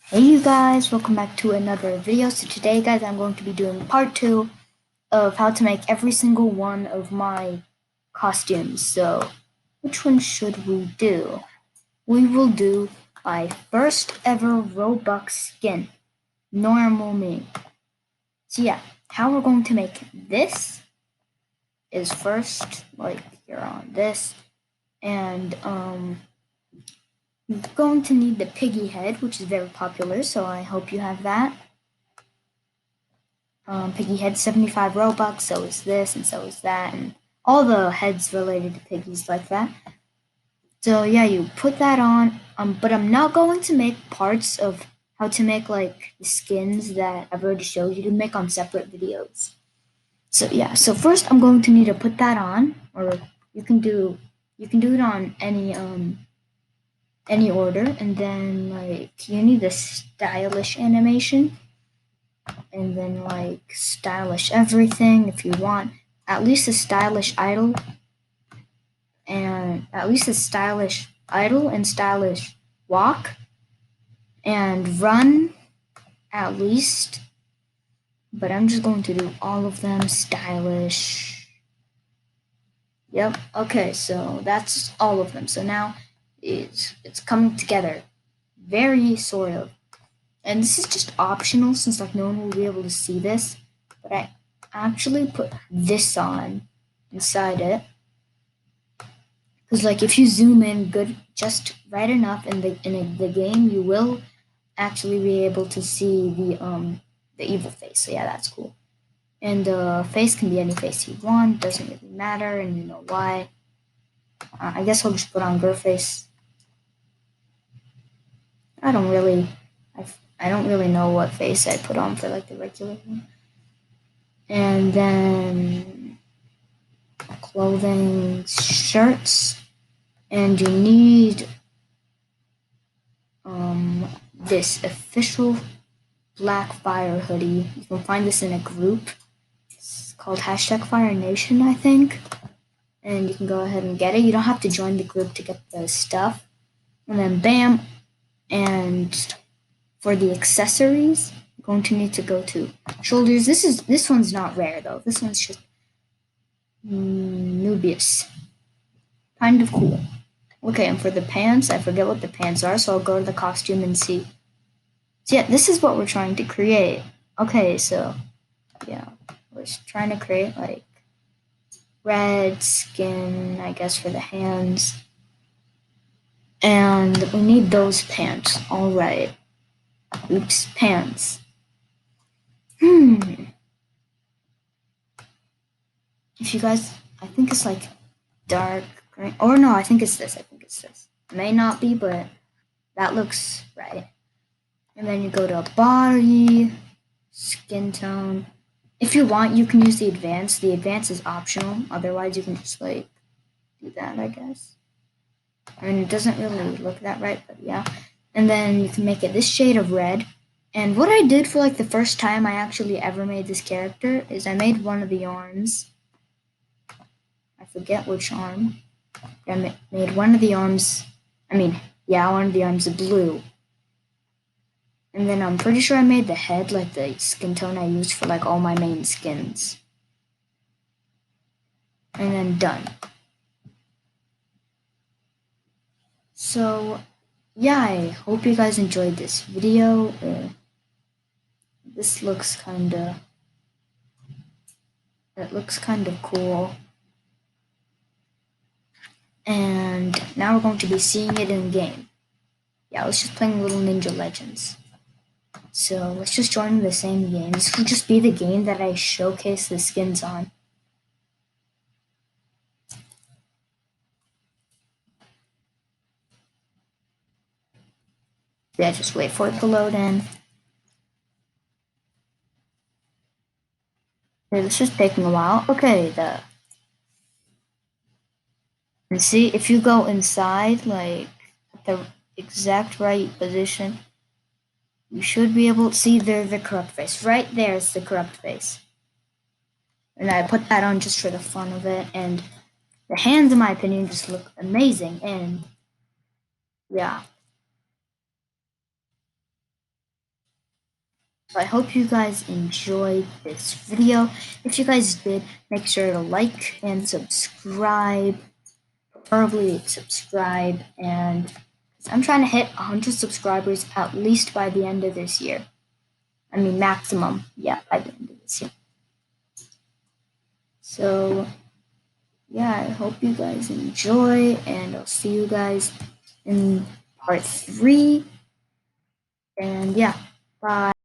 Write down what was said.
Hey you guys, welcome back to another video. So today guys, I'm going to be doing part 2 of how to make every single one of my costumes. So which one should we do? We will do my first ever Robux skin, normal me. So yeah, how we're going to make this is first, like you're on this, and you're going to need the piggy head, which is very popular, so I hope you have that. Piggy head 75 Robux, so is this, and so is that, and all the heads related to piggies like that. So yeah, you put that on, but I'm not going to make parts of how to make like the skins that I've already showed you to make on separate videos. So yeah, so first I'm going to need to put that on, or you can do it on any order, and then like you need the stylish animation, and then like stylish everything if you want. At least a stylish idol, and stylish walk and run at least. But I'm just going to do all of them stylish. Yep. Okay, so that's all of them. So now it's coming together. Very sort of. And this is just optional since like no one will be able to see this. But I actually put this on inside it. Because like if you zoom in good just right enough in the game, you will actually be able to see the evil face. So yeah, that's cool. And the face can be any face you want, doesn't really matter, and you know why. I guess I'll just put on girl face. I don't really I don't really know what face I put on for like the regular one. And then clothing, shirts, and you need this official black fire hoodie. You can find this in a group. It's called #FireNation, I think. And you can go ahead and get it. You don't have to join the group to get the stuff. And then bam. And for the accessories, you're going to need to go to shoulders. This one's not rare though. This one's just Nubius. Kind of cool. Okay, and for the pants, I forget what the pants are, so I'll go to the costume and see. So yeah, this is what we're trying to create. Okay, so yeah, we're trying to create like red skin, I guess, for the hands. And we need those pants. All right. Oops, pants. If you guys, I think it's like dark green. Or no, I think it's this. I think it's this. May not be, but that looks right. And then you go to body, skin tone. If you want, you can use the advanced. The advanced is optional. Otherwise, you can just like do that, I guess. I mean, it doesn't really look that right, but yeah. And then you can make it this shade of red. And what I did for like the first time I actually ever made this character is I made one of the arms. I forget which arm. I made one of the arms. One of the arms blue. And then I'm pretty sure I made the head like the skin tone I used for like all my main skins. And then done. So yeah, I hope you guys enjoyed this video. This looks kinda cool. And now we're going to be seeing it in game. Yeah, I was just playing Little Ninja Legends. So let's just join the same game. This will just be the game that I showcase the skins on. Yeah, just wait for it to load in. Okay, this is taking a while. Okay, and see if you go inside, like at the exact right position, you should be able to see the corrupt face. Right there is the corrupt face. And I put that on just for the fun of it, and the hands, in my opinion, just look amazing. And yeah. So I hope you guys enjoyed this video. If you guys did, make sure to like and subscribe. Preferably subscribe, and I'm trying to hit 100 subscribers at least by the end of this year. I mean, maximum, yeah, by the end of this year. So, yeah, I hope you guys enjoy, and I'll see you guys in part 3. And yeah, bye.